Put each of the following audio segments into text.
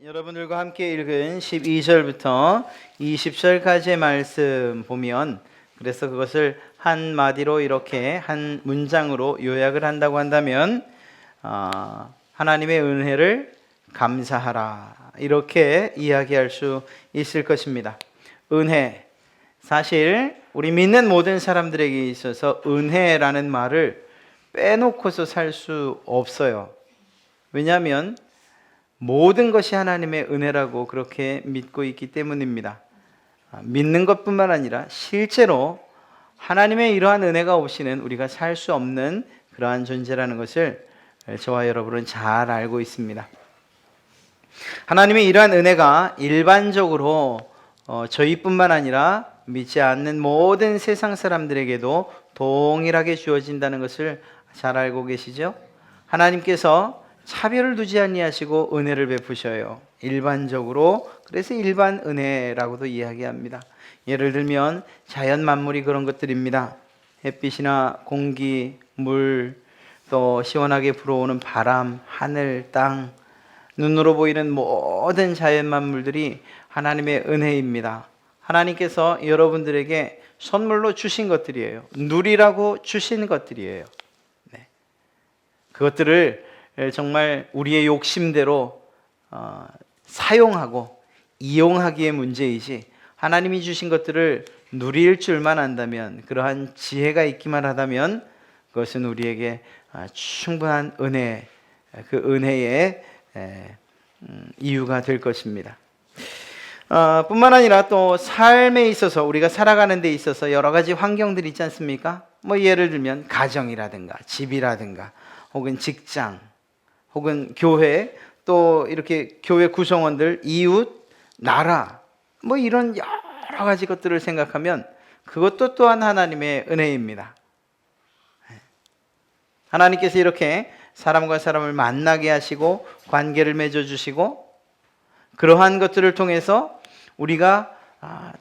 여러분들과 함께 읽은 12절부터 20절까지의 말씀 보면, 그래서 그것을 한 마디로 이렇게 한 문장으로 요약을 한다고 한다면 하나님의 은혜를 감사하라, 이렇게 이야기할 수 있을 것입니다. 은혜, 사실 우리 믿는 모든 사람들에게 있어서 은혜라는 말을 빼놓고서 살 수 없어요. 왜냐하면 모든 것이 하나님의 은혜라고 그렇게 믿고 있기 때문입니다. 믿는 것뿐만 아니라 실제로 하나님의 이러한 은혜가 없이는 우리가 살 수 없는 그러한 존재라는 것을 저와 여러분은 잘 알고 있습니다. 하나님의 이러한 은혜가 일반적으로 저희뿐만 아니라 믿지 않는 모든 세상 사람들에게도 동일하게 주어진다는 것을 잘 알고 계시죠? 하나님께서 차별을 두지 아니하시고 은혜를 베푸셔요. 일반적으로. 그래서 일반 은혜라고도 이야기합니다. 예를 들면 자연 만물이 그런 것들입니다. 햇빛이나 공기, 물, 또 시원하게 불어오는 바람, 하늘, 땅, 눈으로 보이는 모든 자연 만물들이 하나님의 은혜입니다. 하나님께서 여러분들에게 선물로 주신 것들이에요. 누리라고 주신 것들이에요. 네. 그것들을 정말 우리의 욕심대로 사용하고 이용하기의 문제이지, 하나님이 주신 것들을 누릴 줄만 안다면, 그러한 지혜가 있기만 하다면 그것은 우리에게 충분한 은혜, 그 은혜의 이유가 될 것입니다. 뿐만 아니라 또 삶에 있어서, 우리가 살아가는 데 있어서 여러 가지 환경들이 있지 않습니까? 예를 들면 가정이라든가 집이라든가 혹은 직장, 혹은 교회, 또 이렇게 교회 구성원들, 이웃, 나라, 이런 여러 가지 것들을 생각하면 그것도 또한 하나님의 은혜입니다. 하나님께서 이렇게 사람과 사람을 만나게 하시고 관계를 맺어주시고, 그러한 것들을 통해서 우리가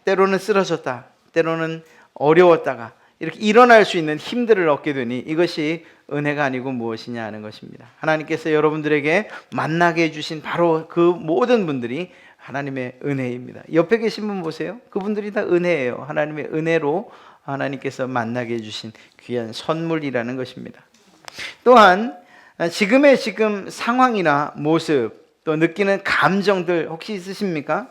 때로는 쓰러졌다, 때로는 어려웠다가 이렇게 일어날 수 있는 힘들을 얻게 되니 이것이 은혜가 아니고 무엇이냐 하는 것입니다. 하나님께서 여러분들에게 만나게 해주신 바로 그 모든 분들이 하나님의 은혜입니다. 옆에 계신 분 보세요. 그분들이 다 은혜예요. 하나님의 은혜로 하나님께서 만나게 해주신 귀한 선물이라는 것입니다. 또한 지금 상황이나 모습, 또 느끼는 감정들 혹시 있으십니까?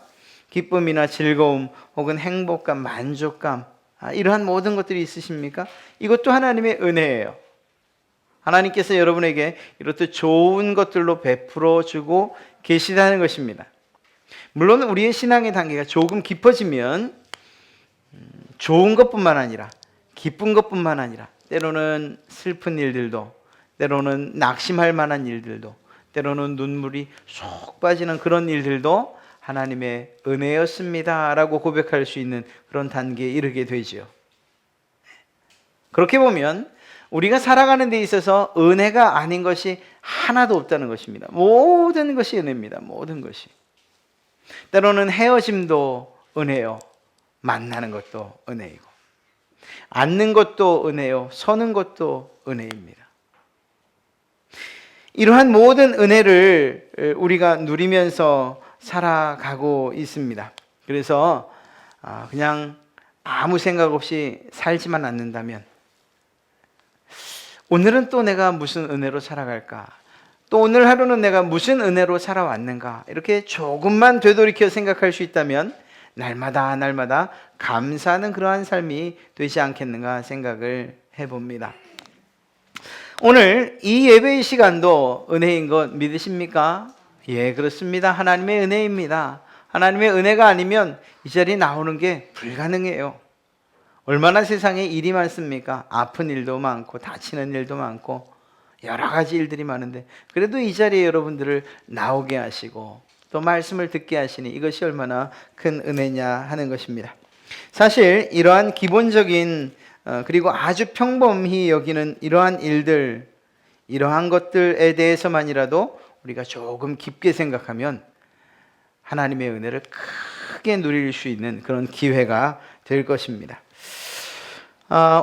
기쁨이나 즐거움, 혹은 행복감, 만족감, 이러한 모든 것들이 있으십니까? 이것도 하나님의 은혜예요. 하나님께서 여러분에게 이렇듯 좋은 것들로 베풀어 주고 계시다는 것입니다. 물론 우리의 신앙의 단계가 조금 깊어지면 좋은 것뿐만 아니라, 기쁜 것뿐만 아니라, 때로는 슬픈 일들도, 때로는 낙심할 만한 일들도, 때로는 눈물이 쏙 빠지는 그런 일들도 하나님의 은혜였습니다 라고 고백할 수 있는 그런 단계에 이르게 되죠. 그렇게 보면 우리가 살아가는 데 있어서 은혜가 아닌 것이 하나도 없다는 것입니다. 모든 것이 은혜입니다. 모든 것이. 때로는 헤어짐도 은혜요, 만나는 것도 은혜이고, 앉는 것도 은혜요, 서는 것도 은혜입니다. 이러한 모든 은혜를 우리가 누리면서 살아가고 있습니다. 그래서 그냥 아무 생각 없이 살지만 않는다면, 오늘은 또 내가 무슨 은혜로 살아갈까? 또 오늘 하루는 내가 무슨 은혜로 살아왔는가? 이렇게 조금만 되돌이켜 생각할 수 있다면 날마다 감사하는 그러한 삶이 되지 않겠는가 생각을 해봅니다. 오늘 이 예배의 시간도 은혜인 것 믿으십니까? 예, 그렇습니다. 하나님의 은혜입니다. 하나님의 은혜가 아니면 이 자리에 나오는 게 불가능해요. 얼마나 세상에 일이 많습니까? 아픈 일도 많고 다치는 일도 많고 여러 가지 일들이 많은데, 그래도 이 자리에 여러분들을 나오게 하시고 또 말씀을 듣게 하시니 이것이 얼마나 큰 은혜냐 하는 것입니다. 사실 이러한 기본적인 그리고 아주 평범히 여기는 이러한 일들, 이러한 것들에 대해서만이라도 우리가 조금 깊게 생각하면 하나님의 은혜를 크게 누릴 수 있는 그런 기회가 될 것입니다.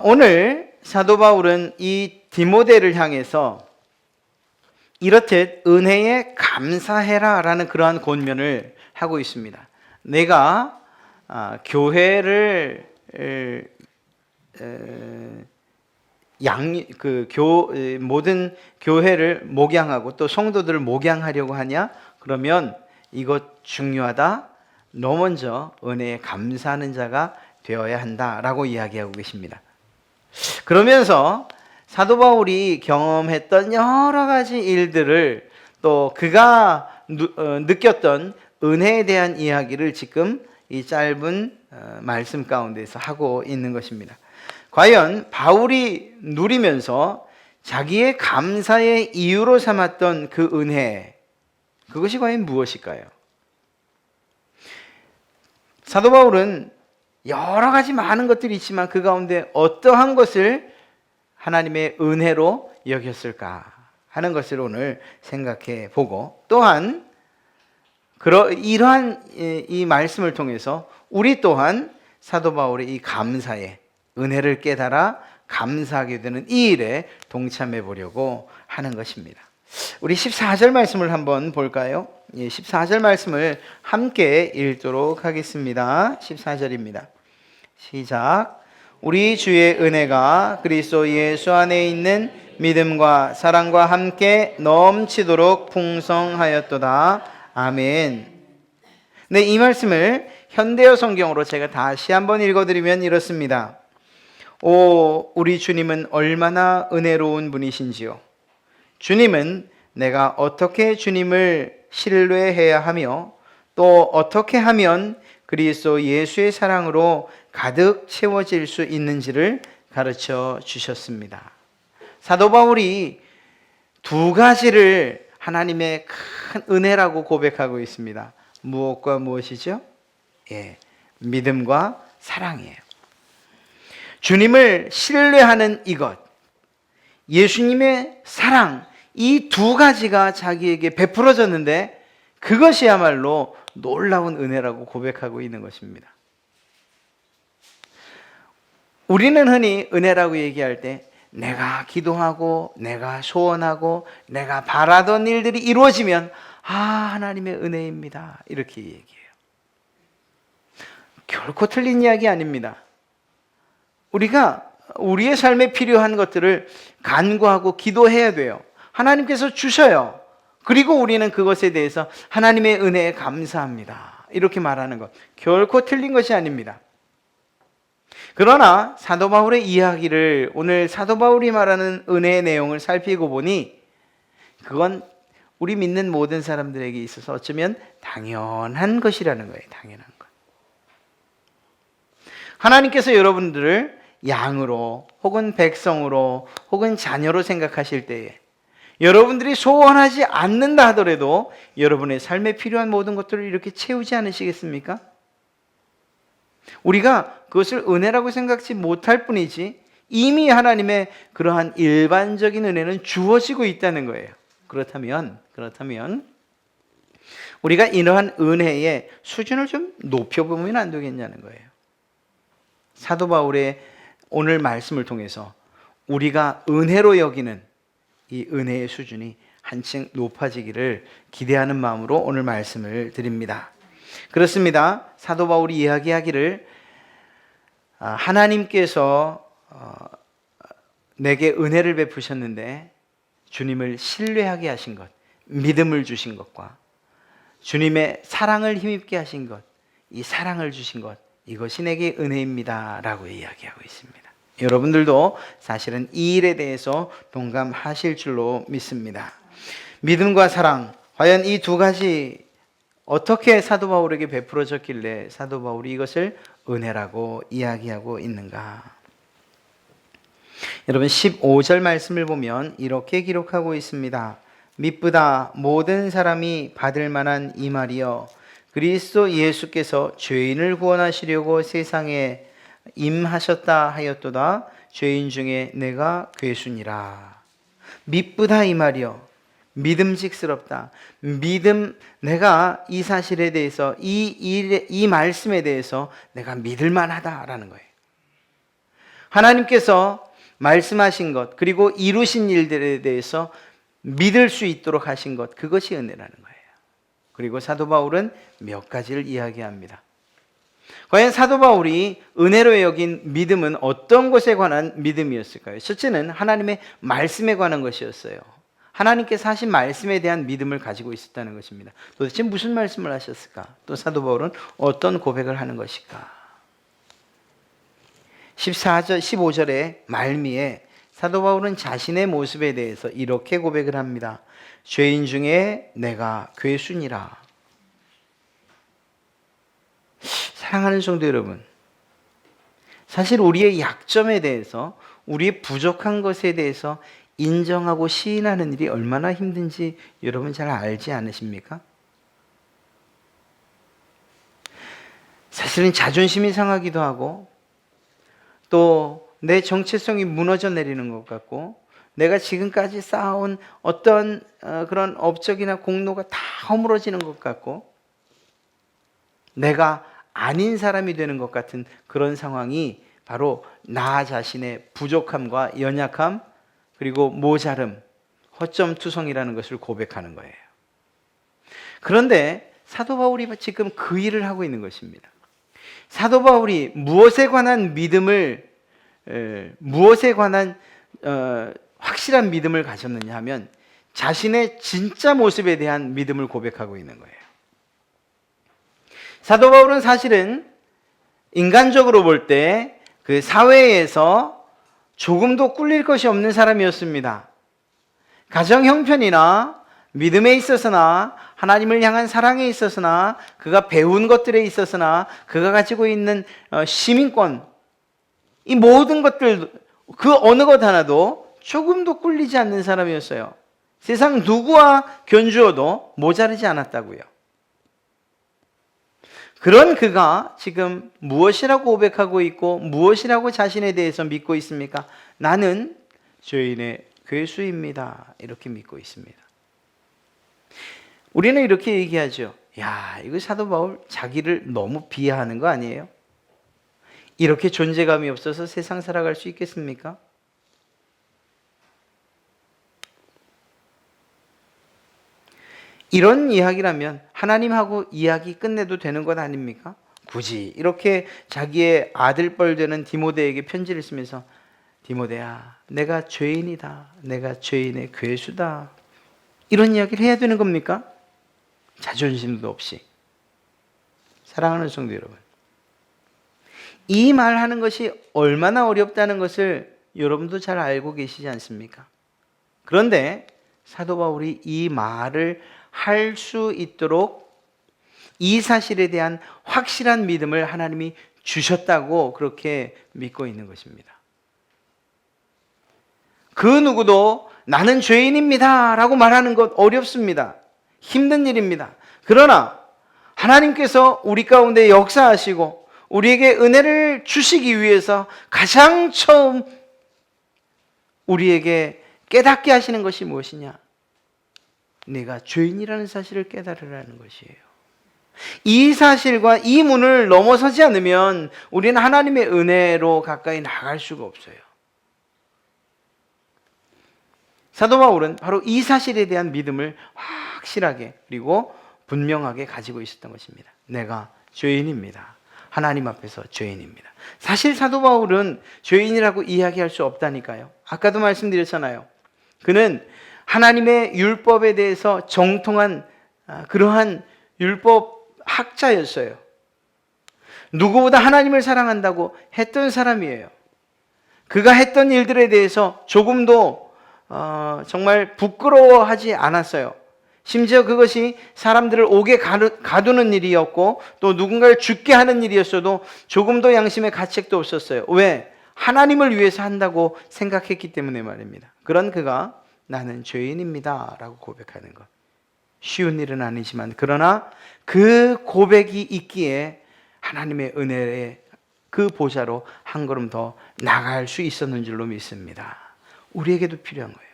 오늘 사도 바울은 이 디모데를 향해서 이렇듯 은혜에 감사해라 라는 그러한 권면을 하고 있습니다. 내가 교회를 모든 교회를 목양하고 또 성도들을 목양하려고 하냐? 그러면 이것 중요하다. 너 먼저 은혜에 감사하는 자가 되어야 한다라고 이야기하고 계십니다. 그러면서 사도 바울이 경험했던 여러 가지 일들을 또 그가 느꼈던 은혜에 대한 이야기를 지금 이 짧은 말씀 가운데서 하고 있는 것입니다. 과연 바울이 누리면서 자기의 감사의 이유로 삼았던 그 은혜, 그것이 과연 무엇일까요? 사도 바울은 여러 가지 많은 것들이 있지만 그 가운데 어떠한 것을 하나님의 은혜로 여겼을까 하는 것을 오늘 생각해 보고, 또한 이러한 이 말씀을 통해서 우리 또한 사도 바울의 이 감사의 은혜를 깨달아 감사하게 되는 이 일에 동참해 보려고 하는 것입니다. 우리 14절 말씀을 한번 볼까요? 14절 말씀을 함께 읽도록 하겠습니다. 14절입니다. 시작. 우리 주의 은혜가 그리스도 예수 안에 있는 믿음과 사랑과 함께 넘치도록 풍성하였도다. 아멘. 네, 이 말씀을 현대어 성경으로 제가 다시 한번 읽어드리면 이렇습니다. 오, 우리 주님은 얼마나 은혜로운 분이신지요. 주님은 내가 어떻게 주님을 신뢰해야 하며 또 어떻게 하면 그리스도 예수의 사랑으로 가득 채워질 수 있는지를 가르쳐 주셨습니다. 사도 바울이 두 가지를 하나님의 큰 은혜라고 고백하고 있습니다. 무엇과 무엇이죠? 믿음과 사랑이에요. 주님을 신뢰하는 이것, 예수님의 사랑, 이 두 가지가 자기에게 베풀어졌는데 그것이야말로 놀라운 은혜라고 고백하고 있는 것입니다. 우리는 흔히 은혜라고 얘기할 때 내가 기도하고 내가 소원하고 내가 바라던 일들이 이루어지면 하나님의 은혜입니다, 이렇게 얘기해요. 결코 틀린 이야기 아닙니다. 우리가 우리의 삶에 필요한 것들을 간구하고 기도해야 돼요. 하나님께서 주셔요. 그리고 우리는 그것에 대해서 하나님의 은혜에 감사합니다, 이렇게 말하는 것 결코 틀린 것이 아닙니다. 그러나 사도 바울의 이야기를, 오늘 사도 바울이 말하는 은혜의 내용을 살피고 보니 그건 우리 믿는 모든 사람들에게 있어서 어쩌면 당연한 것이라는 거예요. 당연한 것. 하나님께서 여러분들을 양으로 혹은 백성으로 혹은 자녀로 생각하실 때에 여러분들이 소원하지 않는다 하더라도 여러분의 삶에 필요한 모든 것들을 이렇게 채우지 않으시겠습니까? 우리가 그것을 은혜라고 생각지 못할 뿐이지 이미 하나님의 그러한 일반적인 은혜는 주어지고 있다는 거예요. 그렇다면 우리가 이러한 은혜의 수준을 좀 높여보면 안 되겠냐는 거예요. 사도 바울의 오늘 말씀을 통해서 우리가 은혜로 여기는 이 은혜의 수준이 한층 높아지기를 기대하는 마음으로 오늘 말씀을 드립니다. 그렇습니다. 사도 바울이 이야기하기를 하나님께서 내게 은혜를 베푸셨는데 주님을 신뢰하게 하신 것, 믿음을 주신 것과 주님의 사랑을 힘입게 하신 것, 이 사랑을 주신 것, 이것이 내게 은혜입니다 라고 이야기하고 있습니다. 여러분들도 사실은 이 일에 대해서 동감하실 줄로 믿습니다. 믿음과 사랑, 과연 이 두 가지 어떻게 사도 바울에게 베풀어졌길래 사도 바울이 이것을 은혜라고 이야기하고 있는가? 여러분 15절 말씀을 보면 이렇게 기록하고 있습니다. 미쁘다 모든 사람이 받을 만한 이 말이여, 그리스도 예수께서 죄인을 구원하시려고 세상에 임하셨다 하였도다. 죄인 중에 내가 괴순이라. 미쁘다 이 말이여, 믿음직스럽다. 내가 이 사실에 대해서 이 말씀에 대해서 내가 믿을 만하다라는 거예요. 하나님께서 말씀하신 것 그리고 이루신 일들에 대해서 믿을 수 있도록 하신 것, 그것이 은혜라는 거예요. 그리고 사도 바울은 몇 가지를 이야기합니다. 과연 사도 바울이 은혜로 여긴 믿음은 어떤 것에 관한 믿음이었을까요? 첫째는 하나님의 말씀에 관한 것이었어요. 하나님께서 하신 말씀에 대한 믿음을 가지고 있었다는 것입니다. 도대체 무슨 말씀을 하셨을까? 또 사도 바울은 어떤 고백을 하는 것일까? 14절, 15절의 말미에 사도 바울은 자신의 모습에 대해서 이렇게 고백을 합니다. 죄인 중에 내가 괴순이라. 사랑하는 성도 여러분, 사실 우리의 약점에 대해서, 우리의 부족한 것에 대해서 인정하고 시인하는 일이 얼마나 힘든지 여러분 잘 알지 않으십니까? 사실은 자존심이 상하기도 하고, 또 내 정체성이 무너져 내리는 것 같고, 내가 지금까지 쌓아온 어떤 그런 업적이나 공로가 다 허물어지는 것 같고, 내가 아닌 사람이 되는 것 같은 그런 상황이 바로 나 자신의 부족함과 연약함, 그리고 모자름, 허점투성이라는 것을 고백하는 거예요. 그런데 사도 바울이 지금 그 일을 하고 있는 것입니다. 사도 바울이 무엇에 관한 믿음을, 무엇에 관한 확실한 믿음을 가졌느냐 하면 자신의 진짜 모습에 대한 믿음을 고백하고 있는 거예요. 사도 바울은 사실은 인간적으로 볼 때 그 사회에서 조금도 꿀릴 것이 없는 사람이었습니다. 가정 형편이나 믿음에 있어서나 하나님을 향한 사랑에 있어서나 그가 배운 것들에 있어서나 그가 가지고 있는 시민권, 이 모든 것들, 그 어느 것 하나도 조금도 꿀리지 않는 사람이었어요. 세상 누구와 견주어도 모자르지 않았다고요. 그런 그가 지금 무엇이라고 고백하고 있고 무엇이라고 자신에 대해서 믿고 있습니까? 나는 죄인의 괴수입니다. 이렇게 믿고 있습니다. 우리는 이렇게 얘기하죠. 야, 이거 사도 바울 자기를 너무 비하하는 거 아니에요? 이렇게 존재감이 없어서 세상 살아갈 수 있겠습니까? 이런 이야기라면 하나님하고 이야기 끝내도 되는 것 아닙니까? 굳이 이렇게 자기의 아들뻘 되는 디모데에게 편지를 쓰면서 디모데야, 내가 죄인이다. 내가 죄인의 괴수다. 이런 이야기를 해야 되는 겁니까? 자존심도 없이. 사랑하는 성도 여러분, 이 말하는 것이 얼마나 어렵다는 것을 여러분도 잘 알고 계시지 않습니까? 그런데 사도 바울이 이 말을 할 수 있도록 이 사실에 대한 확실한 믿음을 하나님이 주셨다고 그렇게 믿고 있는 것입니다. 그 누구도 나는 죄인입니다 라고 말하는 것 어렵습니다. 힘든 일입니다. 그러나 하나님께서 우리 가운데 역사하시고 우리에게 은혜를 주시기 위해서 가장 처음 우리에게 깨닫게 하시는 것이 무엇이냐? 내가 죄인이라는 사실을 깨달으라는 것이에요. 이 사실과 이 문을 넘어서지 않으면 우리는 하나님의 은혜로 가까이 나갈 수가 없어요. 사도 바울은 바로 이 사실에 대한 믿음을 확실하게 그리고 분명하게 가지고 있었던 것입니다. 내가 죄인입니다. 하나님 앞에서 죄인입니다. 사실 사도 바울은 죄인이라고 이야기할 수 없다니까요. 아까도 말씀드렸잖아요. 그는 하나님의 율법에 대해서 정통한 그러한 율법 학자였어요. 누구보다 하나님을 사랑한다고 했던 사람이에요. 그가 했던 일들에 대해서 조금도 정말 부끄러워하지 않았어요. 심지어 그것이 사람들을 옥에 가두는 일이었고 또 누군가를 죽게 하는 일이었어도 조금도 양심의 가책도 없었어요. 왜? 하나님을 위해서 한다고 생각했기 때문에 말입니다. 그런 그가 나는 죄인입니다 라고 고백하는 것, 쉬운 일은 아니지만 그러나 그 고백이 있기에 하나님의 은혜의 그 보좌로 한 걸음 더 나갈 수 있었는 줄로 믿습니다. 우리에게도 필요한 거예요.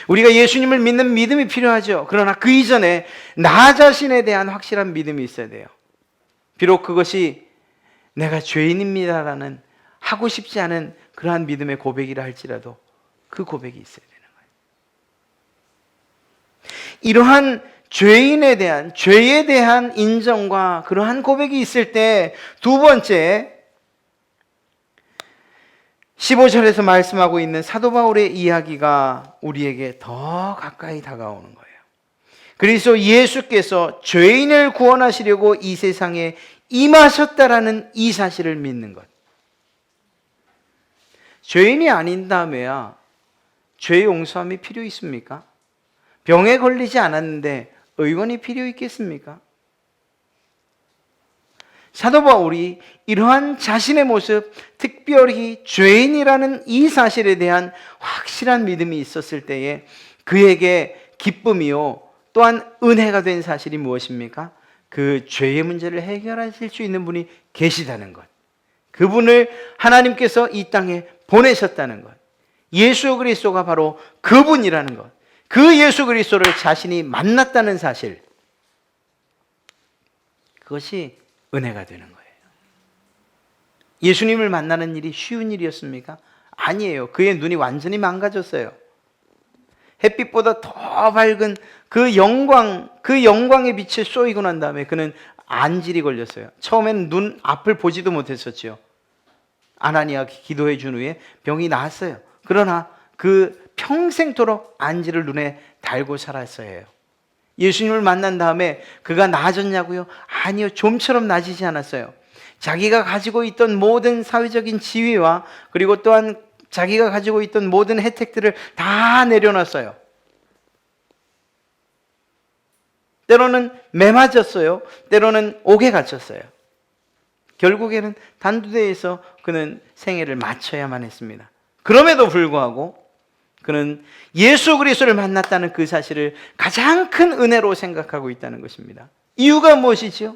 우리가 예수님을 믿는 믿음이 필요하죠. 그러나 그 이전에 나 자신에 대한 확실한 믿음이 있어야 돼요. 비록 그것이 내가 죄인입니다라는 하고 싶지 않은 그러한 믿음의 고백이라 할지라도 그 고백이 있어야 되는 거예요. 이러한 죄에 대한 인정과 그러한 고백이 있을 때 두 번째 15절에서 말씀하고 있는 사도 바울의 이야기가 우리에게 더 가까이 다가오는 거예요. 그리스도 예수께서 죄인을 구원하시려고 이 세상에 임하셨다라는 이 사실을 믿는 것. 죄인이 아닌다며야 죄 용서함이 필요 있습니까? 병에 걸리지 않았는데 의원이 필요 있겠습니까? 사도 바울이 이러한 자신의 모습, 특별히 죄인이라는 이 사실에 대한 확실한 믿음이 있었을 때에 그에게 기쁨이요 또한 은혜가 된 사실이 무엇입니까? 그 죄의 문제를 해결하실 수 있는 분이 계시다는 것. 그분을 하나님께서 이 땅에 보내셨다는 것. 예수 그리스도가 바로 그분이라는 것. 그 예수 그리스도를 자신이 만났다는 사실. 그것이 은혜가 되는 거예요. 예수님을 만나는 일이 쉬운 일이었습니까? 아니에요. 그의 눈이 완전히 망가졌어요. 햇빛보다 더 밝은 그 영광의 빛에 쏘이고 난 다음에 그는 안질이 걸렸어요. 처음에는 눈 앞을 보지도 못했었죠. 아나니아가 기도해 준 후에 병이 나았어요. 그러나 그 평생토록 안질을 눈에 달고 살았어야 해요. 예수님을 만난 다음에 그가 나아졌냐고요? 아니요. 좀처럼 나아지지 않았어요. 자기가 가지고 있던 모든 사회적인 지위와 그리고 또한 자기가 가지고 있던 모든 혜택들을 다 내려놨어요. 때로는 매 맞았어요. 때로는 옥에 갇혔어요. 결국에는 단두대에서 그는 생애를 마쳐야만 했습니다. 그럼에도 불구하고 그는 예수 그리스도를 만났다는 그 사실을 가장 큰 은혜로 생각하고 있다는 것입니다. 이유가 무엇이지요?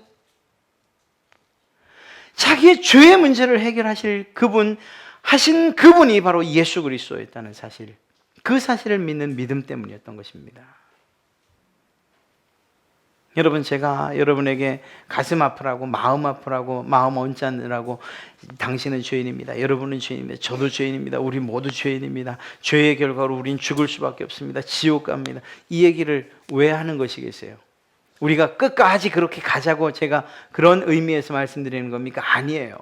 자기의 죄의 문제를 해결하실 하신 그분이 바로 예수 그리스도였다는 사실, 그 사실을 믿는 믿음 때문이었던 것입니다. 여러분, 제가 여러분에게 가슴 아프라고 마음 아프라고 마음 언짢으라고 당신은 죄인입니다, 여러분은 죄인입니다, 저도 죄인입니다, 우리 모두 죄인입니다, 죄의 결과로 우린 죽을 수밖에 없습니다, 지옥 갑니다, 이 얘기를 왜 하는 것이겠어요? 우리가 끝까지 그렇게 가자고 제가 그런 의미에서 말씀드리는 겁니까? 아니에요.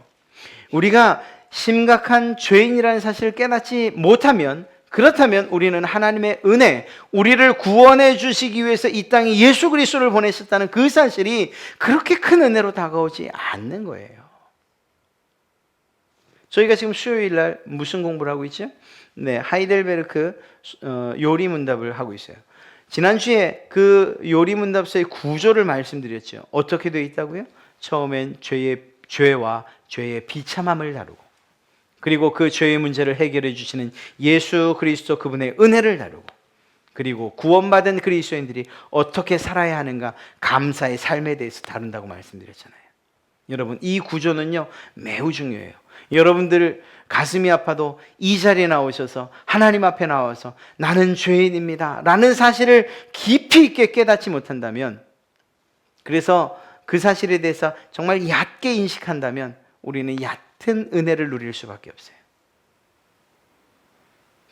우리가 심각한 죄인이라는 사실을 깨닫지 못하면, 그렇다면 우리는 하나님의 은혜, 우리를 구원해 주시기 위해서 이 땅에 예수 그리스도를 보내셨다는 그 사실이 그렇게 큰 은혜로 다가오지 않는 거예요. 저희가 지금 수요일 날 무슨 공부를 하고 있죠? 네, 하이델베르크 요리 문답을 하고 있어요. 지난주에 그 요리 문답서의 구조를 말씀드렸죠. 어떻게 되어 있다고요? 처음엔 죄와 죄의 비참함을 다루고, 그리고 그 죄의 문제를 해결해 주시는 예수 그리스도 그분의 은혜를 다루고, 그리고 구원받은 그리스도인들이 어떻게 살아야 하는가 감사의 삶에 대해서 다룬다고 말씀드렸잖아요. 여러분, 이 구조는요 매우 중요해요. 여러분들 가슴이 아파도 이 자리에 나오셔서 하나님 앞에 나와서 나는 죄인입니다 라는 사실을 깊이 있게 깨닫지 못한다면, 그래서 그 사실에 대해서 정말 얕게 인식한다면 우리는 얕은 은혜를 누릴 수밖에 없어요.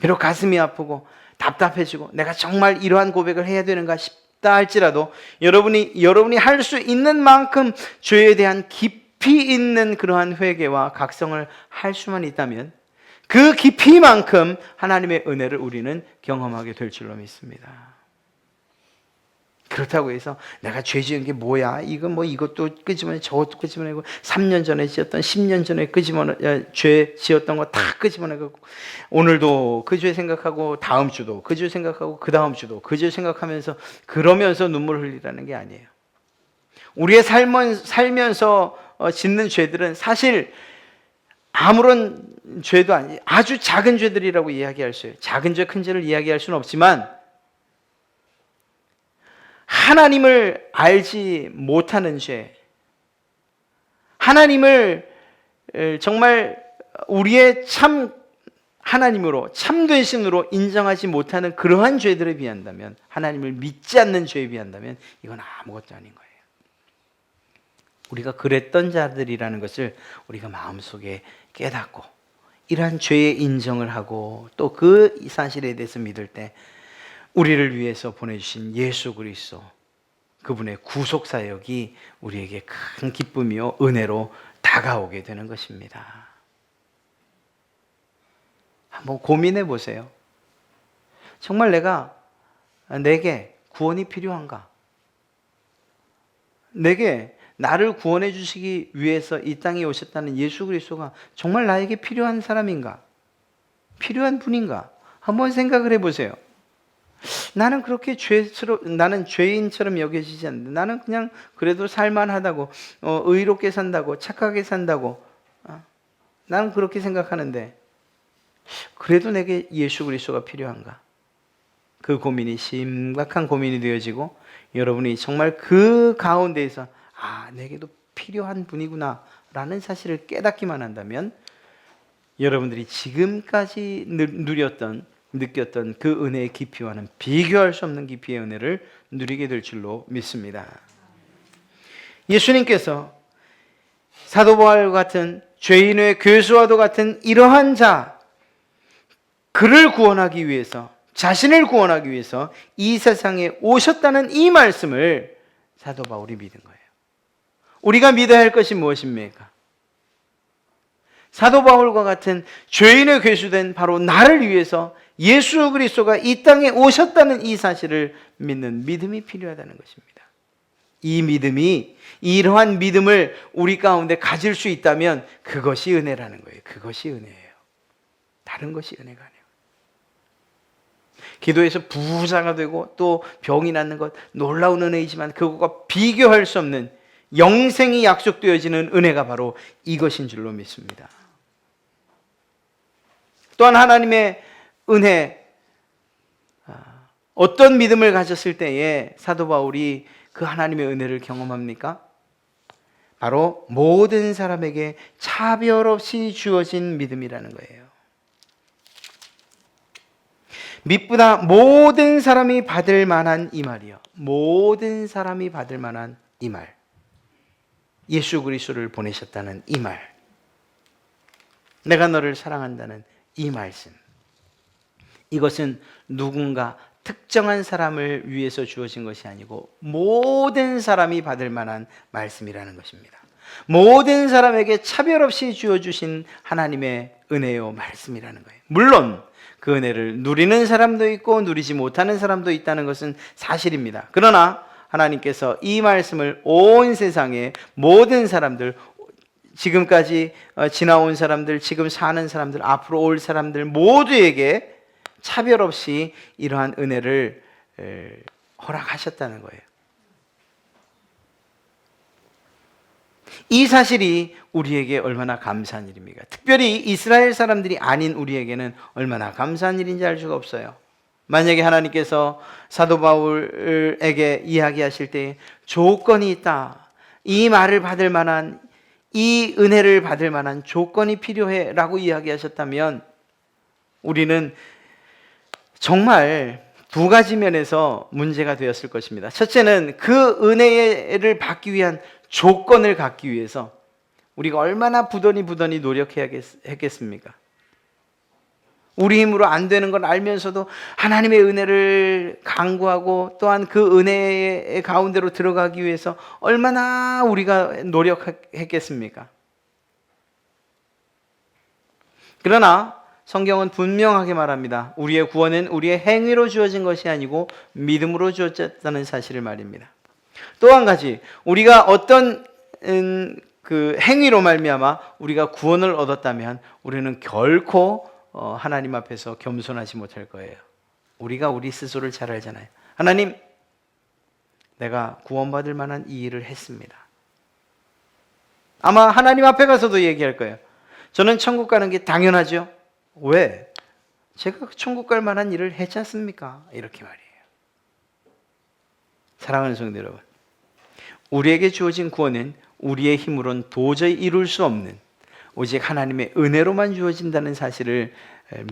비록 가슴이 아프고 답답해지고 내가 정말 이러한 고백을 해야 되는가 싶다 할지라도 여러분이 할 수 있는 만큼 죄에 대한 깊이 있는 그러한 회개와 각성을 할 수만 있다면 그 깊이만큼 하나님의 은혜를 우리는 경험하게 될 줄로 믿습니다. 그렇다고 해서 내가 죄 지은 게 뭐야? 이것도 끄집어내, 저것도 끄집어내고 3년 전에 지었던 10년 전에 죄 지었던 거 다 끄집어내고 오늘도 그 죄 생각하고 다음 주도 그 죄 생각하고 그 다음 주도 그 죄 생각하면서 그러면서 눈물 흘리라는 게 아니에요. 우리의 살면서 짓는 죄들은 사실 아무런 죄도 아니에요. 아주 작은 죄들이라고 이야기할 수 있어요. 작은 죄, 큰 죄를 이야기할 수는 없지만 하나님을 알지 못하는 죄, 하나님을 정말 우리의 참 하나님으로 참된 신으로 인정하지 못하는 그러한 죄들에 비한다면, 하나님을 믿지 않는 죄에 비한다면 이건 아무것도 아닌 거예요. 우리가 그랬던 자들이라는 것을 우리가 마음속에 깨닫고 이러한 죄의 인정을 하고 또 그 사실에 대해서 믿을 때 우리를 위해서 보내주신 예수 그리스도, 그분의 구속 사역이 우리에게 큰 기쁨이요 은혜로 다가오게 되는 것입니다. 한번 고민해 보세요. 정말 내게 구원이 필요한가? 내게 나를 구원해 주시기 위해서 이 땅에 오셨다는 예수 그리스도가 정말 나에게 필요한 사람인가? 필요한 분인가? 한번 생각을 해보세요. 나는 그렇게 나는 죄인처럼 여겨지지 않는데, 나는 그냥 그래도 살만하다고, 의롭게 산다고, 착하게 산다고, 나는 그렇게 생각하는데, 그래도 내게 예수 그리스도가 필요한가? 그 고민이 심각한 고민이 되어지고, 여러분이 정말 그 가운데에서 내게도 필요한 분이구나 라는 사실을 깨닫기만 한다면, 여러분들이 지금까지 느꼈던 그 은혜의 깊이와는 비교할 수 없는 깊이의 은혜를 누리게 될 줄로 믿습니다. 예수님께서 사도 바울과 같은 죄인의 괴수와도 같은 이러한 자, 그를 구원하기 위해서, 자신을 구원하기 위해서 이 세상에 오셨다는 이 말씀을 사도 바울이 믿은 거예요. 우리가 믿어야 할 것이 무엇입니까? 사도 바울과 같은 죄인의 괴수된 바로 나를 위해서 예수 그리스도가 이 땅에 오셨다는 이 사실을 믿는 믿음이 필요하다는 것입니다. 이 믿음이, 이러한 믿음을 우리 가운데 가질 수 있다면 그것이 은혜라는 거예요. 그것이 은혜예요. 다른 것이 은혜가 아니에요. 기도에서 부자가 되고 또 병이 낫는 것 놀라운 은혜이지만 그것과 비교할 수 없는 영생이 약속되어지는 은혜가 바로 이것인 줄로 믿습니다. 또한 하나님의 은혜, 어떤 믿음을 가졌을 때에 사도 바울이 그 하나님의 은혜를 경험합니까? 바로 모든 사람에게 차별 없이 주어진 믿음이라는 거예요. 믿보다 모든 사람이 받을 만한 이 말이요. 모든 사람이 받을 만한 이 말. 예수 그리스도를 보내셨다는 이 말. 내가 너를 사랑한다는 이 말씀. 이것은 누군가 특정한 사람을 위해서 주어진 것이 아니고 모든 사람이 받을 만한 말씀이라는 것입니다. 모든 사람에게 차별 없이 주어주신 하나님의 은혜요 말씀이라는 거예요. 물론 그 은혜를 누리는 사람도 있고 누리지 못하는 사람도 있다는 것은 사실입니다. 그러나 하나님께서 이 말씀을 온 세상의 모든 사람들, 지금까지 지나온 사람들, 지금 사는 사람들, 앞으로 올 사람들 모두에게 차별 없이 이러한 은혜를 허락하셨다는 거예요. 이 사실이 우리에게 얼마나 감사한 일입니까? 특별히 이스라엘 사람들이 아닌 우리에게는 얼마나 감사한 일인지 알 수가 없어요. 만약에 하나님께서 사도 바울에게 이야기하실 때 조건이 있다, 이 말을 받을 만한, 이 은혜를 받을 만한 조건이 필요해 라고 이야기하셨다면 우리는 정말 두 가지 면에서 문제가 되었을 것입니다. 첫째는 그 은혜를 받기 위한 조건을 갖기 위해서 우리가 얼마나 부단히 노력해야 했겠습니까? 우리 힘으로 안 되는 걸 알면서도 하나님의 은혜를 간구하고 또한 그 은혜의 가운데로 들어가기 위해서 얼마나 우리가 노력했겠습니까? 그러나 성경은 분명하게 말합니다. 우리의 구원은 우리의 행위로 주어진 것이 아니고 믿음으로 주어졌다는 사실을 말입니다. 또 한 가지, 우리가 어떤 그 행위로 말미암아 우리가 구원을 얻었다면 우리는 결코 하나님 앞에서 겸손하지 못할 거예요. 우리가 우리 스스로를 잘 알잖아요. 하나님, 내가 구원받을 만한 이 일을 했습니다. 아마 하나님 앞에 가서도 얘기할 거예요. 저는 천국 가는 게 당연하죠. 왜? 제가 천국 갈 만한 일을 했지 않습니까? 이렇게 말이에요. 사랑하는 성도 여러분, 우리에게 주어진 구원은 우리의 힘으로는 도저히 이룰 수 없는 오직 하나님의 은혜로만 주어진다는 사실을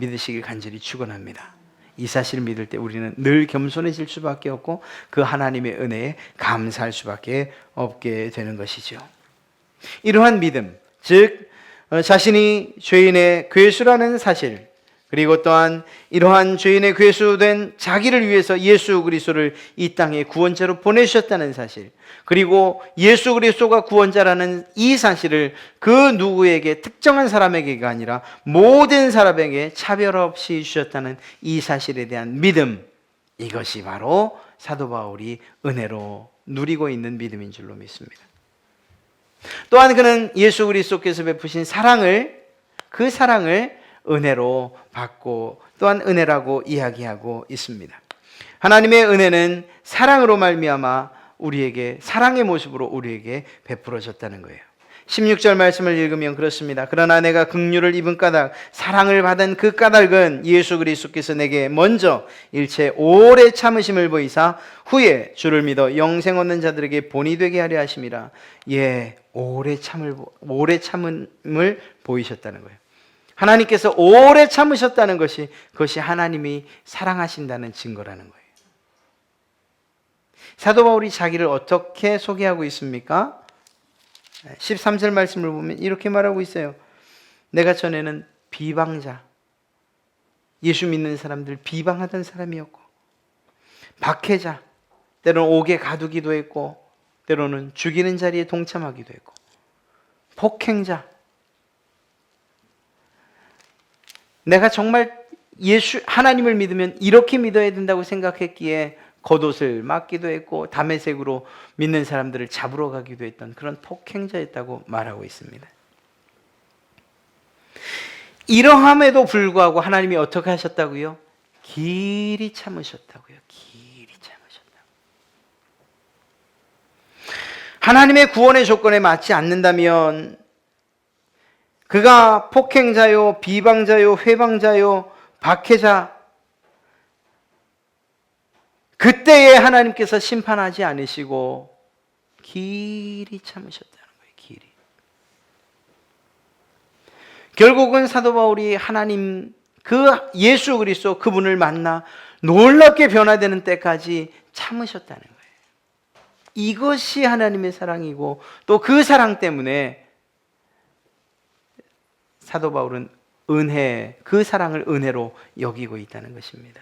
믿으시길 간절히 축원합니다. 이 사실을 믿을 때 우리는 늘 겸손해질 수밖에 없고 그 하나님의 은혜에 감사할 수밖에 없게 되는 것이죠. 이러한 믿음, 즉 자신이 죄인의 괴수라는 사실, 그리고 또한 이러한 죄인의 괴수된 자기를 위해서 예수 그리스도를 이 땅에 구원자로 보내주셨다는 사실, 그리고 예수 그리스도가 구원자라는 이 사실을 그 누구에게 특정한 사람에게가 아니라 모든 사람에게 차별 없이 주셨다는 이 사실에 대한 믿음, 이것이 바로 사도 바울이 은혜로 누리고 있는 믿음인 줄로 믿습니다. 또한 그는 예수 그리스도께서 베푸신 그 사랑을 은혜로 받고 또한 은혜라고 이야기하고 있습니다. 하나님의 은혜는 사랑으로 말미암아 우리에게, 사랑의 모습으로 우리에게 베풀어졌다는 거예요. 16절 말씀을 읽으면 그렇습니다. 그러나 내가 긍휼을 입은 까닭, 사랑을 받은 그 까닭은 예수 그리스도께서 내게 먼저 일체 오래 참으심을 보이사 후에 주를 믿어 영생 얻는 자들에게 본이 되게 하려 하심이라. 예, 오래 참음을 보이셨다는 거예요. 하나님께서 오래 참으셨다는 것이, 그것이 하나님이 사랑하신다는 증거라는 거예요. 사도 바울이 자기를 어떻게 소개하고 있습니까? 13절 말씀을 보면 이렇게 말하고 있어요. 내가 전에는 비방자, 예수 믿는 사람들 비방하던 사람이었고, 박해자, 때로는 옥에 가두기도 했고, 때로는 죽이는 자리에 동참하기도 했고, 폭행자, 내가 정말 하나님을 믿으면 이렇게 믿어야 된다고 생각했기에 겉옷을 맞기도 했고 담에색으로 믿는 사람들을 잡으러 가기도 했던 그런 폭행자였다고 말하고 있습니다. 이러함에도 불구하고 하나님이 어떻게 하셨다고요? 길이 참으셨다고요. 길이 참으셨다고. 하나님의 구원의 조건에 맞지 않는다면, 그가 폭행자요, 비방자요, 회방자요, 박해자, 그때에 하나님께서 심판하지 않으시고 길이 참으셨다는 거예요. 길이. 결국은 사도 바울이 하나님, 그 예수 그리스도 그분을 만나 놀랍게 변화되는 때까지 참으셨다는 거예요. 이것이 하나님의 사랑이고, 또 그 사랑 때문에 사도 바울은 그 사랑을 은혜로 여기고 있다는 것입니다.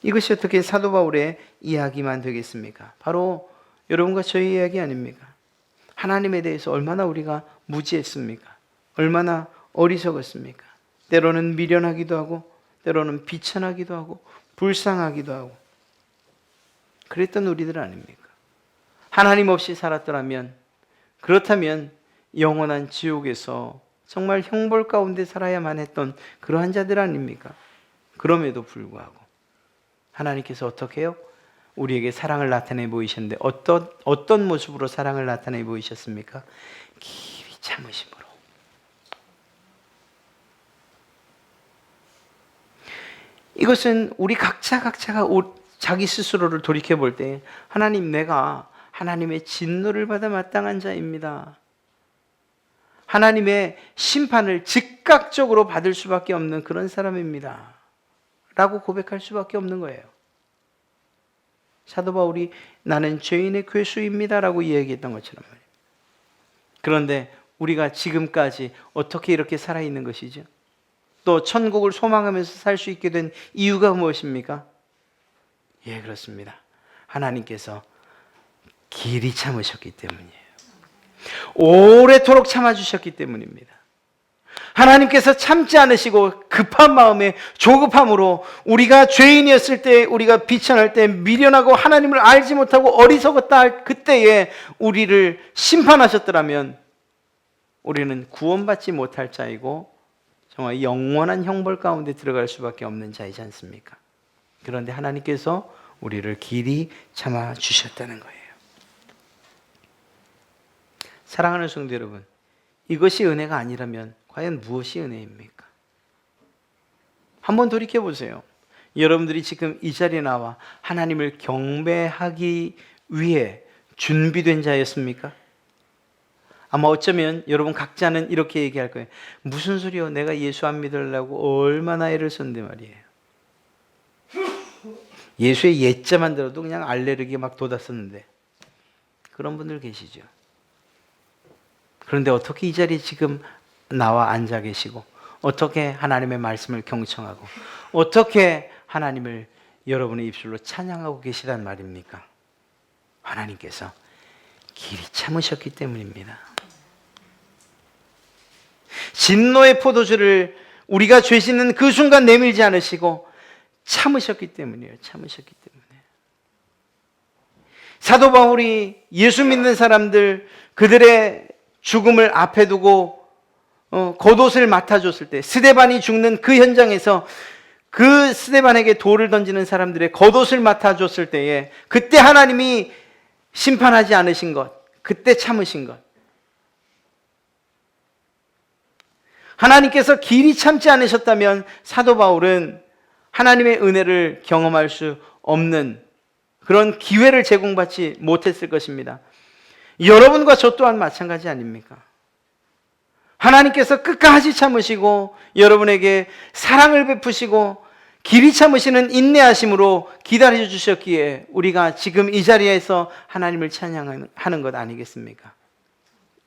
이것이 어떻게 사도 바울의 이야기만 되겠습니까? 바로 여러분과 저의 이야기 아닙니까? 하나님에 대해서 얼마나 우리가 무지했습니까? 얼마나 어리석었습니까? 때로는 미련하기도 하고, 때로는 비천하기도 하고, 불쌍하기도 하고, 그랬던 우리들 아닙니까? 하나님 없이 살았더라면, 그렇다면 영원한 지옥에서 정말 형벌 가운데 살아야만 했던 그러한 자들 아닙니까? 그럼에도 불구하고 하나님께서 어떻게 해요? 우리에게 사랑을 나타내 보이셨는데 어떤 모습으로 사랑을 나타내 보이셨습니까? 길이 참으심으로. 이것은 우리 각자가 자기 스스로를 돌이켜 볼 때, 하나님, 내가 하나님의 진노를 받아 마땅한 자입니다. 하나님의 심판을 즉각적으로 받을 수밖에 없는 그런 사람입니다 라고 고백할 수밖에 없는 거예요. 사도 바울이 나는 죄인의 괴수입니다 라고 이야기했던 것처럼 말이에요. 그런데 우리가 지금까지 어떻게 이렇게 살아있는 것이죠? 또 천국을 소망하면서 살 수 있게 된 이유가 무엇입니까? 예, 그렇습니다. 하나님께서 길이 참으셨기 때문이에요. 오래도록 참아주셨기 때문입니다. 하나님께서 참지 않으시고 급한 마음에 조급함으로 우리가 죄인이었을 때, 우리가 비천할 때, 미련하고 하나님을 알지 못하고 어리석었다 할 그때에 우리를 심판하셨더라면 우리는 구원받지 못할 자이고 정말 영원한 형벌 가운데 들어갈 수밖에 없는 자이지 않습니까? 그런데 하나님께서 우리를 길이 참아 주셨다는 거예요. 사랑하는 성도 여러분, 이것이 은혜가 아니라면 과연 무엇이 은혜입니까? 한번 돌이켜 보세요. 여러분들이 지금 이 자리에 나와 하나님을 경배하기 위해 준비된 자였습니까? 아마 어쩌면 여러분 각자는 이렇게 얘기할 거예요. 무슨 소리요? 내가 예수 안 믿으려고 얼마나 애를 썼는데 말이에요. 예수의 예자만 들어도 그냥 알레르기 막 돋았었는데. 그런 분들 계시죠. 그런데 어떻게 이 자리에 지금 나와 앉아 계시고, 어떻게 하나님의 말씀을 경청하고 어떻게 하나님을 여러분의 입술로 찬양하고 계시단 말입니까? 하나님께서 길이 참으셨기 때문입니다. 진노의 포도주를 우리가 죄 짓는 그 순간 내밀지 않으시고 참으셨기 때문이에요. 참으셨기 때문에. 사도 바울이 예수 믿는 사람들 그들의 죽음을 앞에 두고 겉옷을 맡아줬을 때, 스데반이 죽는 그 현장에서 그 스데반에게 돌을 던지는 사람들의 겉옷을 맡아줬을 때에 그때 하나님이 심판하지 않으신 것, 그때 참으신 것, 하나님께서 길이 참지 않으셨다면 사도 바울은 하나님의 은혜를 경험할 수 없는 그런 기회를 제공받지 못했을 것입니다. 여러분과 저 또한 마찬가지 아닙니까? 하나님께서 끝까지 참으시고 여러분에게 사랑을 베푸시고 길이 참으시는 인내하심으로 기다려 주셨기에 우리가 지금 이 자리에서 하나님을 찬양하는 것 아니겠습니까?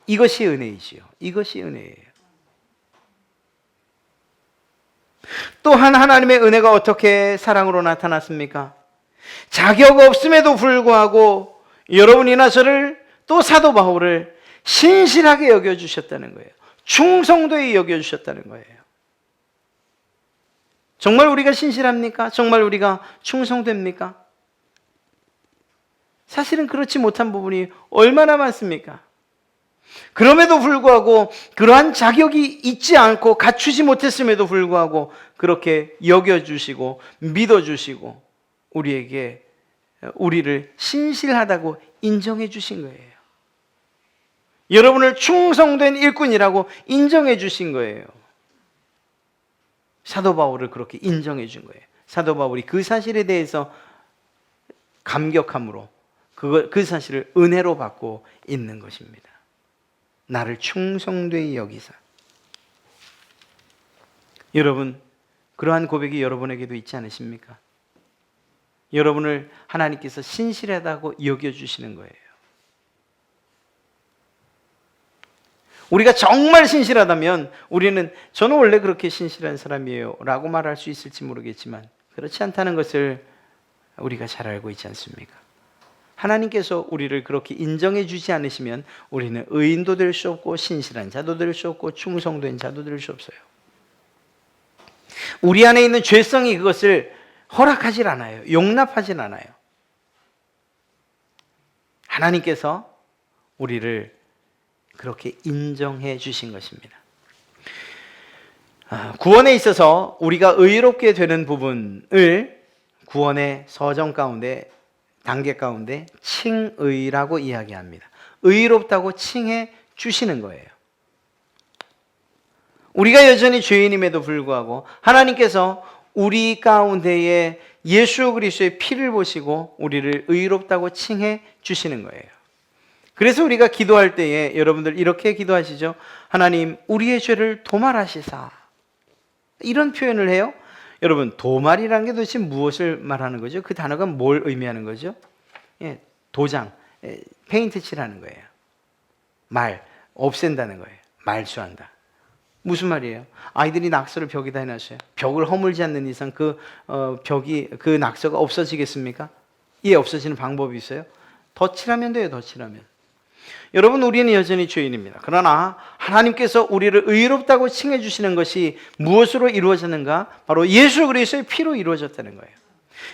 이것이 은혜이지요. 이것이 은혜예요. 또한 하나님의 은혜가 어떻게 사랑으로 나타났습니까? 자격 없음에도 불구하고 여러분이나 저를, 또 사도 바울을 신실하게 여겨주셨다는 거예요. 충성도에 여겨주셨다는 거예요. 정말 우리가 신실합니까? 정말 우리가 충성됩니까? 사실은 그렇지 못한 부분이 얼마나 많습니까? 그럼에도 불구하고 그러한 자격이 있지 않고 갖추지 못했음에도 불구하고 그렇게 여겨주시고 믿어주시고 우리를 신실하다고 인정해 주신 거예요. 여러분을 충성된 일꾼이라고 인정해 주신 거예요. 사도 바울을 그렇게 인정해 준 거예요. 사도 바울이 그 사실에 대해서 감격함으로 그 사실을 은혜로 받고 있는 것입니다. 나를 충성되이 여기사. 여러분, 그러한 고백이 여러분에게도 있지 않으십니까? 여러분을 하나님께서 신실하다고 여겨주시는 거예요. 우리가 정말 신실하다면 저는 원래 그렇게 신실한 사람이에요 라고 말할 수 있을지 모르겠지만 그렇지 않다는 것을 우리가 잘 알고 있지 않습니까? 하나님께서 우리를 그렇게 인정해 주지 않으시면 우리는 의인도 될 수 없고 신실한 자도 될 수 없고 충성된 자도 될 수 없어요. 우리 안에 있는 죄성이 그것을 허락하질 않아요. 용납하질 않아요. 하나님께서 우리를 그렇게 인정해 주신 것입니다. 구원에 있어서 우리가 의롭게 되는 부분을 구원의 서정 가운데, 단계 가운데 칭의라고 이야기합니다. 의롭다고 칭해 주시는 거예요. 우리가 여전히 죄인임에도 불구하고 하나님께서 우리 가운데에 예수 그리스도의 피를 보시고 우리를 의롭다고 칭해 주시는 거예요. 그래서 우리가 기도할 때에 여러분들 이렇게 기도하시죠. 하나님, 우리의 죄를 도말하시사. 이런 표현을 해요. 여러분, 도말이라는 게 도대체 무엇을 말하는 거죠? 그 단어가 뭘 의미하는 거죠? 도장, 페인트 칠하는 거예요. 없앤다는 거예요. 말수한다. 무슨 말이에요? 아이들이 낙서를 벽에다 해놨어요. 벽을 허물지 않는 이상 그 낙서가 없어지겠습니까? 없어지는 방법이 있어요? 더 칠하면 돼요. 더 칠하면. 여러분, 우리는 여전히 죄인입니다. 그러나 하나님께서 우리를 의롭다고 칭해 주시는 것이 무엇으로 이루어졌는가? 바로 예수 그리스도의 피로 이루어졌다는 거예요.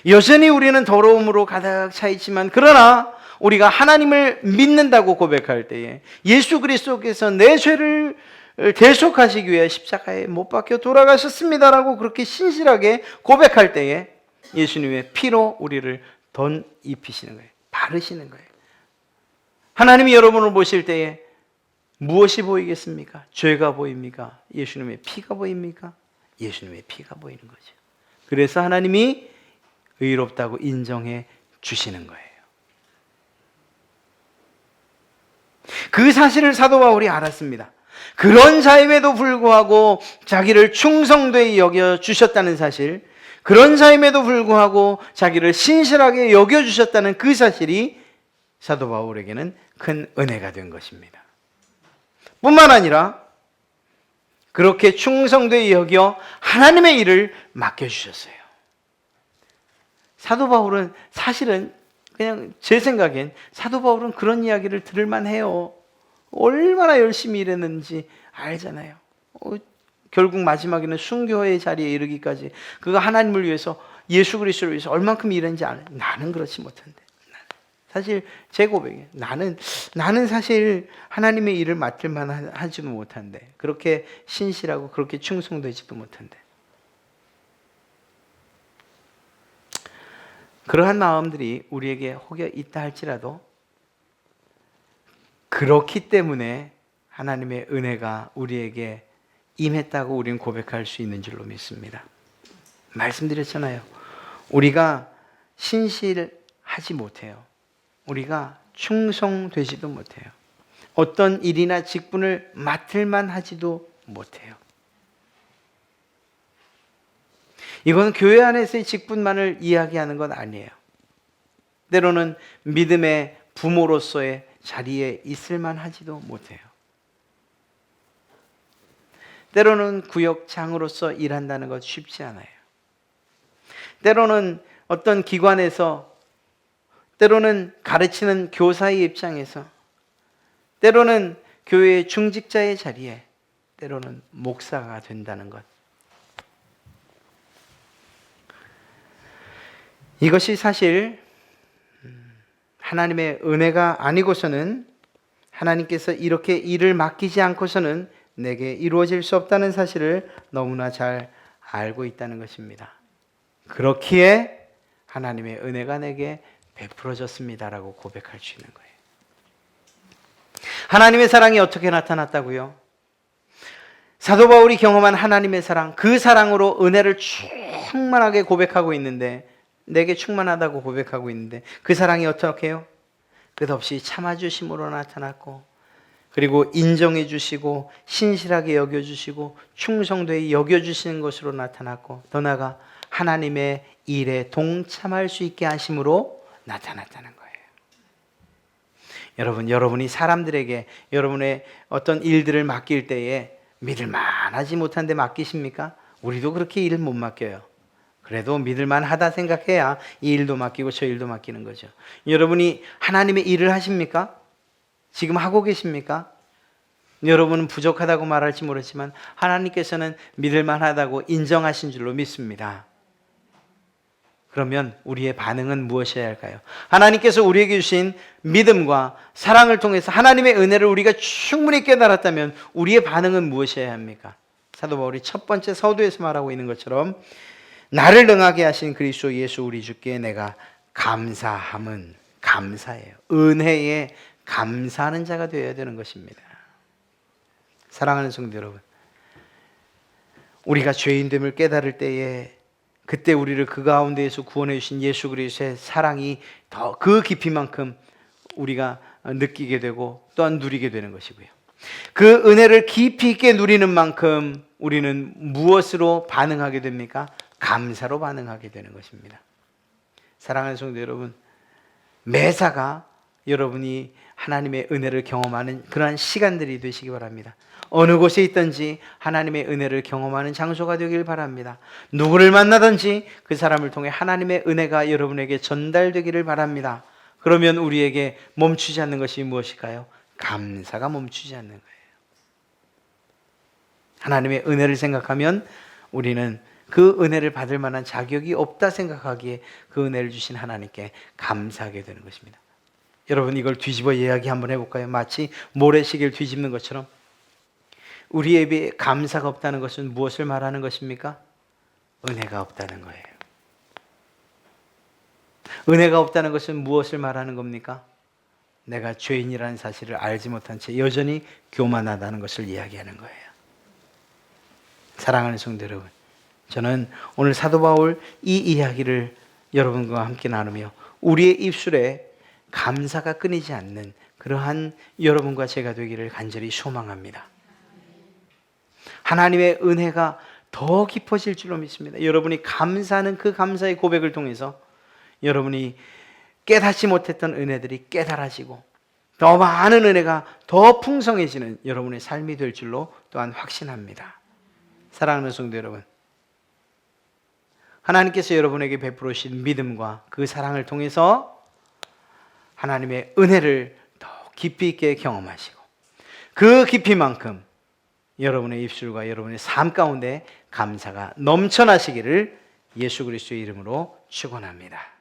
여전히 우리는 더러움으로 가득 차 있지만, 그러나 우리가 하나님을 믿는다고 고백할 때에 예수 그리스도께서 내 죄를 대속하시기 위해 십자가에 못 박혀 돌아가셨습니다라고 그렇게 신실하게 고백할 때에 예수님의 피로 우리를 덧 입히시는 거예요. 바르시는 거예요. 하나님이 여러분을 보실 때에 무엇이 보이겠습니까? 죄가 보입니까? 예수님의 피가 보입니까? 예수님의 피가 보이는 거죠. 그래서 하나님이 의롭다고 인정해 주시는 거예요. 그 사실을 사도 바울이 알았습니다. 그런 자임에도 불구하고 자기를 충성되이 여겨 주셨다는 사실, 그런 자임에도 불구하고 자기를 신실하게 여겨 주셨다는 그 사실이 사도 바울에게는 큰 은혜가 된 것입니다. 뿐만 아니라 그렇게 충성되게 여겨 하나님의 일을 맡겨주셨어요. 사도 바울은 사실은 그냥 제 생각엔 사도 바울은 그런 이야기를 들을 만해요. 얼마나 열심히 일했는지 알잖아요. 결국 마지막에는 순교의 자리에 이르기까지 그가 하나님을 위해서 예수 그리스도를 위해서 얼만큼 일했는지 알아요. 나는 그렇지 못한데. 사실 제 고백이에요. 나는 사실 하나님의 일을 맡을 만하지도 못한데, 그렇게 신실하고 그렇게 충성되지도 못한데. 그러한 마음들이 우리에게 혹여 있다 할지라도 그렇기 때문에 하나님의 은혜가 우리에게 임했다고 우리는 고백할 수 있는 줄로 믿습니다. 말씀드렸잖아요. 우리가 신실하지 못해요. 우리가 충성되지도 못해요. 어떤 일이나 직분을 맡을만 하지도 못해요. 이건 교회 안에서의 직분만을 이야기하는 건 아니에요. 때로는 믿음의 부모로서의 자리에 있을만 하지도 못해요. 때로는 구역장으로서 일한다는 것 쉽지 않아요. 때로는 어떤 기관에서, 때로는 가르치는 교사의 입장에서, 때로는 교회의 중직자의 자리에, 때로는 목사가 된다는 것. 이것이 사실 하나님의 은혜가 아니고서는, 하나님께서 이렇게 일을 맡기지 않고서는 내게 이루어질 수 없다는 사실을 너무나 잘 알고 있다는 것입니다. 그렇기에 하나님의 은혜가 내게 베풀어졌습니다라고 고백할 수 있는 거예요. 하나님의 사랑이 어떻게 나타났다고요? 사도 바울이 경험한 하나님의 사랑, 그 사랑으로 은혜를 충만하게 고백하고 있는데, 내게 충만하다고 고백하고 있는데, 그 사랑이 어떻게 해요? 끝없이 참아주심으로 나타났고, 그리고 인정해 주시고 신실하게 여겨주시고 충성되게 여겨주시는 것으로 나타났고, 더 나아가 하나님의 일에 동참할 수 있게 하심으로 나타났다는 거예요. 여러분이 사람들에게 여러분의 어떤 일들을 맡길 때에 믿을만하지 못한데 맡기십니까? 우리도 그렇게 일을 못 맡겨요. 그래도 믿을만하다 생각해야 이 일도 맡기고 저 일도 맡기는 거죠. 여러분이 하나님의 일을 하십니까? 지금 하고 계십니까? 여러분은 부족하다고 말할지 모르지만 하나님께서는 믿을만하다고 인정하신 줄로 믿습니다. 그러면 우리의 반응은 무엇이어야 할까요? 하나님께서 우리에게 주신 믿음과 사랑을 통해서 하나님의 은혜를 우리가 충분히 깨달았다면 우리의 반응은 무엇이어야 합니까? 사도 바울이 첫 번째 서두에서 말하고 있는 것처럼, 나를 능하게 하신 그리스도 예수 우리 주께 내가 감사함은, 감사해요. 은혜에 감사하는 자가 되어야 되는 것입니다. 사랑하는 성도 여러분, 우리가 죄인됨을 깨달을 때에 그때 우리를 그 가운데에서 구원해 주신 예수 그리스도의 사랑이 더 그 깊이만큼 우리가 느끼게 되고 또한 누리게 되는 것이고요. 그 은혜를 깊이 있게 누리는 만큼 우리는 무엇으로 반응하게 됩니까? 감사로 반응하게 되는 것입니다. 사랑하는 성도 여러분, 매사가 여러분이 하나님의 은혜를 경험하는 그러한 시간들이 되시기 바랍니다. 어느 곳에 있든지 하나님의 은혜를 경험하는 장소가 되길 바랍니다. 누구를 만나든지 그 사람을 통해 하나님의 은혜가 여러분에게 전달되기를 바랍니다. 그러면 우리에게 멈추지 않는 것이 무엇일까요? 감사가 멈추지 않는 거예요. 하나님의 은혜를 생각하면 우리는 그 은혜를 받을 만한 자격이 없다 생각하기에 그 은혜를 주신 하나님께 감사하게 되는 것입니다. 여러분, 이걸 뒤집어 이야기 한번 해볼까요? 마치 모래시계를 뒤집는 것처럼 우리에게 감사가 없다는 것은 무엇을 말하는 것입니까? 은혜가 없다는 거예요. 은혜가 없다는 것은 무엇을 말하는 겁니까? 내가 죄인이라는 사실을 알지 못한 채 여전히 교만하다는 것을 이야기하는 거예요. 사랑하는 성도 여러분, 저는 오늘 사도 바울 이 이야기를 여러분과 함께 나누며 우리의 입술에 감사가 끊이지 않는 그러한 여러분과 제가 되기를 간절히 소망합니다. 하나님의 은혜가 더 깊어질 줄로 믿습니다. 여러분이 감사하는 그 감사의 고백을 통해서 여러분이 깨닫지 못했던 은혜들이 깨달아지고 더 많은 은혜가 더 풍성해지는 여러분의 삶이 될 줄로 또한 확신합니다. 사랑하는 성도 여러분, 하나님께서 여러분에게 베풀으신 믿음과 그 사랑을 통해서 하나님의 은혜를 더 깊이 있게 경험하시고 그 깊이만큼 여러분의 입술과 여러분의 삶 가운데 감사가 넘쳐나시기를 예수 그리스도의 이름으로 축원합니다.